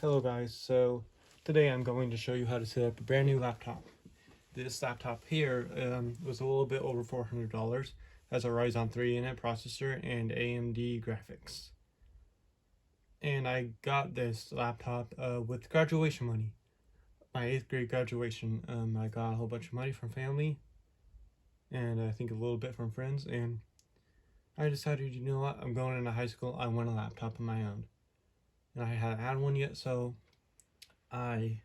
Hello guys, so today I'm going to show you how to set up a brand new laptop. This laptop here was a little bit over $400, has a Ryzen 3 in it processor and AMD graphics. And I got this laptop with graduation money. My 8th grade graduation, I got a whole bunch of money from family and I think a little bit from friends, and I decided, you know what, I'm going into high school, I want a laptop of my own. And I hadn't had one yet, so I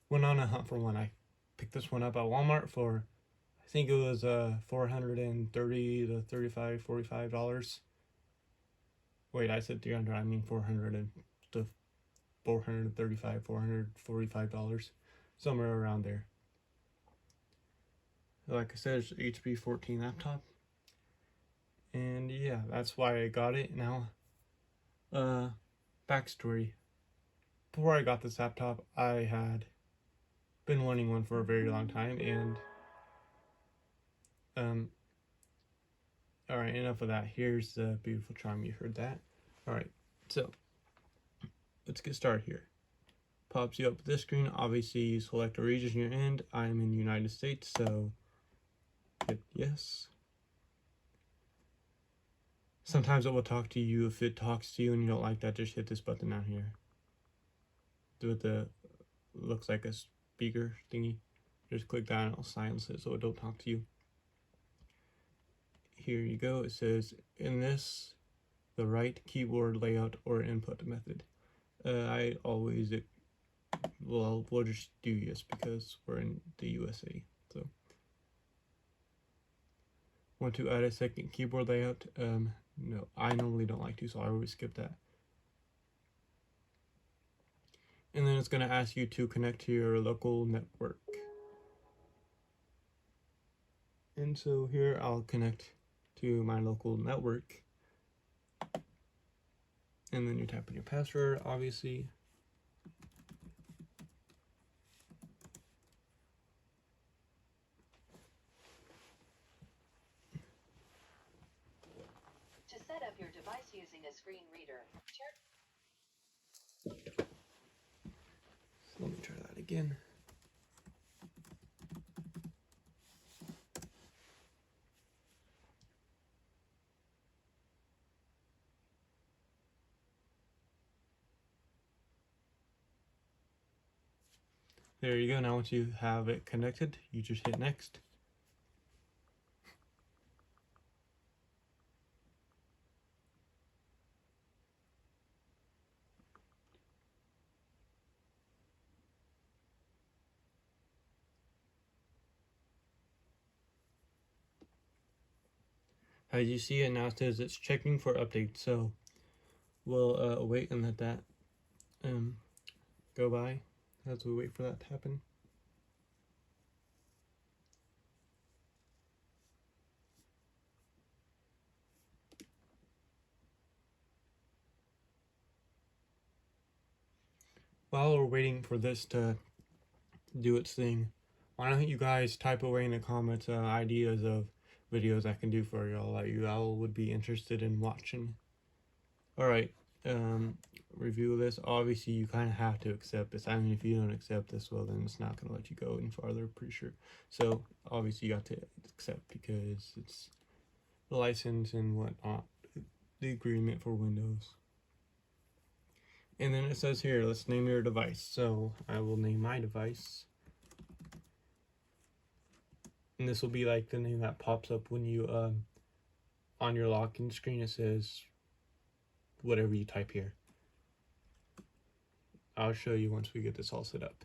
went on a hunt for one. I picked this one up at Walmart for, I think it was $430 to $45. Wait, I said 300. I mean 400 to $445, somewhere around there. Like I said, it's HP 14 laptop, and yeah, that's why I got it. Now, backstory: before I got this laptop, I had been wanting one for a very long time, and all right, enough of that. Here's the beautiful charm. You heard that. All right, so let's get started here. Pops you up this screen. Obviously, you select a region you're in. I'm in the United States, so hit yes. Sometimes it will talk to you. If it talks to you and you don't like that, just hit this button down here. Do it. The looks like a speaker thingy. Just click that and it'll silence it so it don't talk to you. Here you go. It says in this, the right keyboard layout or input method. I always, well, we'll just do yes because we're in the USA. So, want to add a second keyboard layout? No, I normally don't like to, so I always skip that. And then it's going to ask you to connect to your local network. And so here I'll connect to my local network. And then you type in your password, obviously. To set up your device using a screen reader, So let me try that again. There you go. Now once you have it connected, you just hit next. As you see it now, it says it's checking for updates, so we'll wait and let that go by as we wait for that to happen. While we're waiting for this to do its thing, why don't you guys type away in the comments ideas of videos I can do for y'all that you all would be interested in watching. Alright, review this. Obviously, you kind of have to accept this. I mean, if you don't accept this, well, then it's not going to let you go any farther, pretty sure. So, obviously, you got to accept because it's the license and whatnot, the agreement for Windows. And then it says here, let's name your device. So, I will name my device. And this will be like the name that pops up when you, on your login screen, it says whatever you type here. I'll show you once we get this all set up.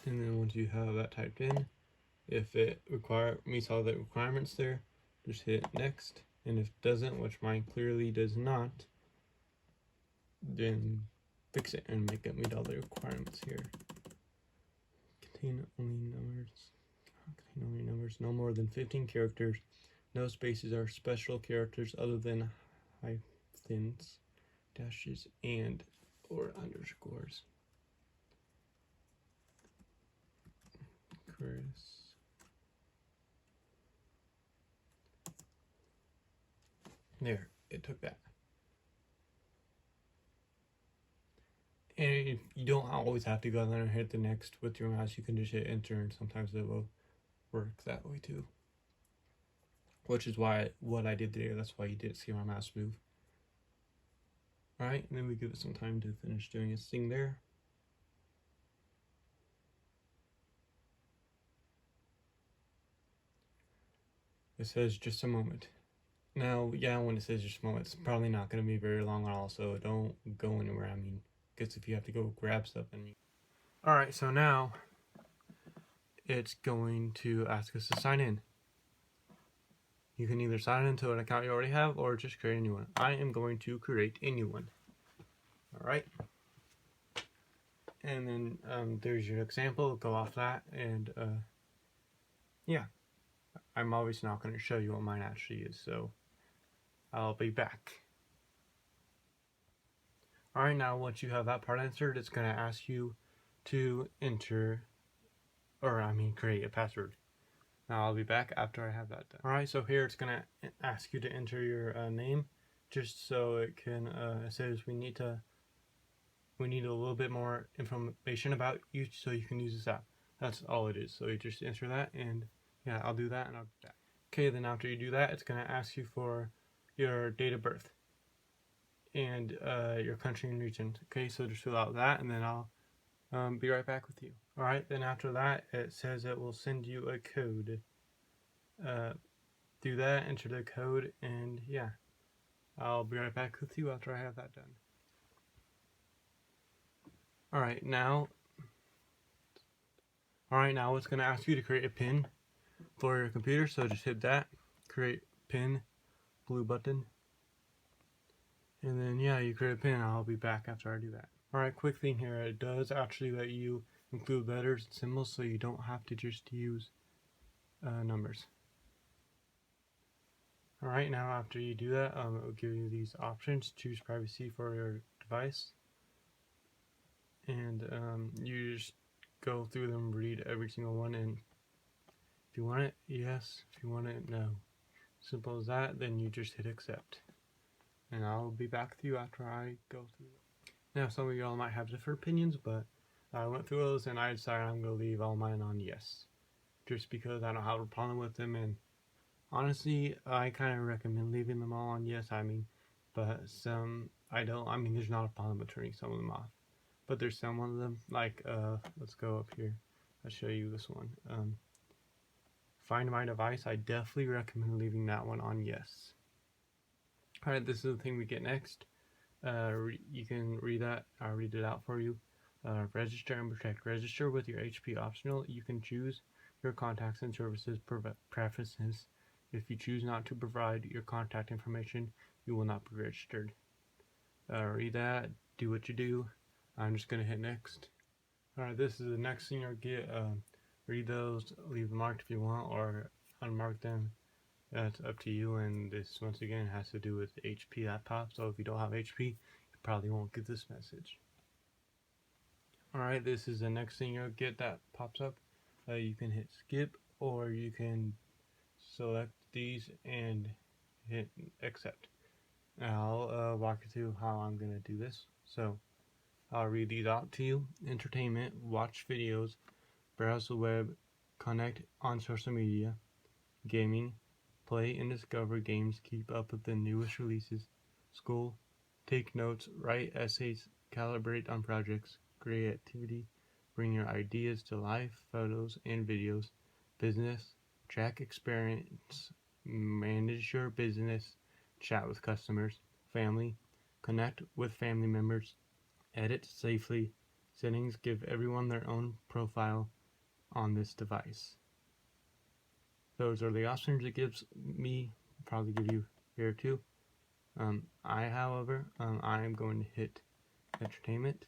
And then once you have that typed in, if it meets all the requirements there, just hit next. And if it doesn't, which mine clearly does not, then fix it and make it meet all the requirements here. Contain only numbers, no more than 15 characters. No spaces or special characters other than hyphens, dashes, and or underscores. Chris. There, it took that. And if you don't always have to go there and hit the next with your mouse, you can just hit enter, and sometimes it will work that way too. Which is why what I did there, that's why you didn't see my mouse move. Alright, and then we give it some time to finish doing its thing there. It says just a moment. Now, yeah, when it says just a moment, it's probably not going to be very long at all, so don't go anywhere. I mean, guess if you have to go grab stuff and... Alright, so now it's going to ask us to sign in. You can either sign into an account you already have or just create a new one. I am going to create a new one. Alright. And then there's your example. Go off that, and yeah. I'm obviously not going to show you what mine actually is, so I'll be back. Alright, now once you have that part answered, it's going to ask you to enter, create a password. Now I'll be back after I have that done. Alright, so here it's going to ask you to enter your name, just so it can, it says we need a little bit more information about you so you can use this app. That's all it is. So you just enter that, and yeah, I'll do that and I'll be back. Okay, then after you do that, it's going to ask you for your date of birth and your country and region. Okay, so just fill out that, and then I'll be right back with you. Alright, then after that, it says it will send you a code. Do that, enter the code, and yeah, I'll be right back with you after I have that done. Alright, now it's going to ask you to create a PIN for your computer, so just hit that, create PIN, blue button, and then yeah, you create a PIN. I'll be back after I do that. Alright, quick thing here, it does actually let you include letters and symbols, so you don't have to just use numbers. Alright, now after you do that, it will give you these options. Choose privacy for your device, and you just go through them, read every single one, and if you want it, yes. If you want it, no. Simple as that. Then you just hit accept, and I'll be back with you after I go through it. Now, some of y'all might have different opinions, but I went through those and I decided I'm going to leave all mine on yes, just because I don't have a problem with them, and honestly, I kind of recommend leaving them all on yes. But some I don't. There's not a problem with turning some of them off, but there's some of them, like let's go up here. I'll show you this one. Find my device. I definitely recommend leaving that one on yes. Alright, this is the thing we get next. You can read that. I'll read it out for you. Register and protect. Register with your HP optional. You can choose your contacts and services preferences. If you choose not to provide your contact information, you will not be registered. Read that. Do what you do. I'm just going to hit next. Alright, this is the next thing you'll get. Read those, leave them marked if you want, or unmark them. That's up to you, and this once again has to do with HP laptop, so if you don't have HP, you probably won't get this message. Alright, this is the next thing you'll get that pops up. You can hit skip, or you can select these and hit accept. I'll walk you through how I'm going to do this. So I'll read these out to you. Entertainment, watch videos, browse the web, connect on social media, gaming, play and discover games, keep up with the newest releases, school, take notes, write essays, calibrate on projects, creativity, bring your ideas to life, photos and videos, business, track experience, manage your business, chat with customers, family, connect with family members, edit safely, settings, give everyone their own profile on this device. Those are the options it gives me, probably give you here too. However, I am going to hit entertainment,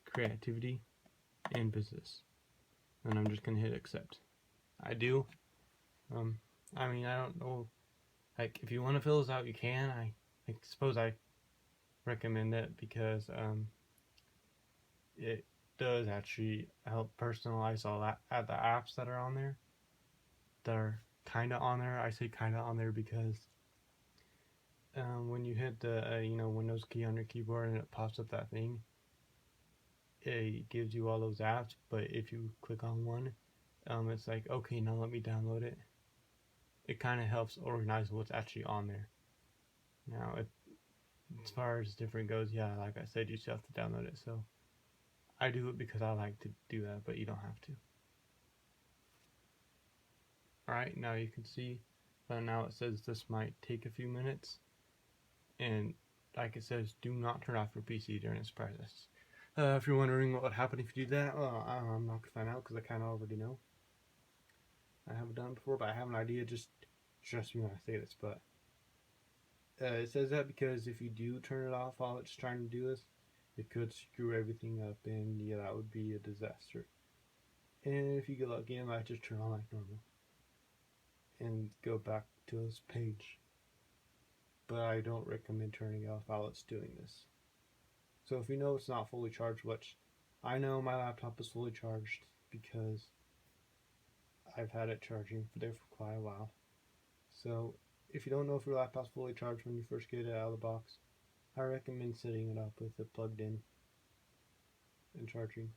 creativity, and business, and I'm just going to hit accept. I don't know Like, if you want to fill this out, you can. I suppose I recommend it because it does actually help personalize all that the apps that are on there. That are kind of on there. I say kind of on there because when you hit the Windows key on your keyboard and it pops up that thing, it gives you all those apps. But if you click on one, it's like, okay, now let me download it. It kind of helps organize what's actually on there. Now, as far as different goes, yeah, like I said, you still have to download it. So I do it because I like to do that, but you don't have to. Alright, now you can see now it says this might take a few minutes, and like it says, do not turn off your PC during this process. If you're wondering what would happen if you do that, well, I'm not gonna find out because I kind of already know. I haven't done it before, but I have an idea. Just trust me when I say this. But it says that because if you do turn it off while it's trying to do this, it could screw everything up, and yeah, that would be a disaster. And if you get lucky, it might just turn on like normal and go back to this page. But I don't recommend turning it off while it's doing this. So if you know it's not fully charged, which I know my laptop is fully charged because I've had it charging there for quite a while. So if you don't know if your laptop's fully charged when you first get it out of the box, I recommend setting it up with it plugged in and charging.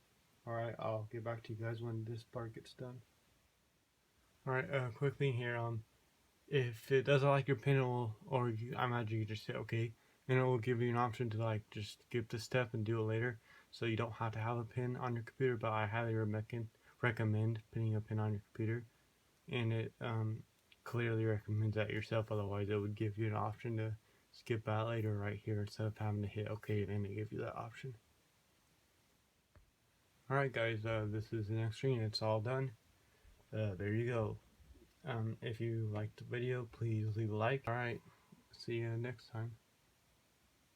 Alright, I'll get back to you guys when this part gets done. Alright, quick thing here. If it doesn't like your pin, it will, or I imagine you just say okay, and it will give you an option to like just skip this step and do it later, so you don't have to have a pin on your computer. But I highly recommend putting a pin on your computer, and it clearly recommends that yourself. Otherwise, it would give you an option to skip that later right here instead of having to hit okay, then it gives you that option. Alright guys, this is the next screen. It's all done. There you go. If you liked the video, please leave a like. Alright, see you next time.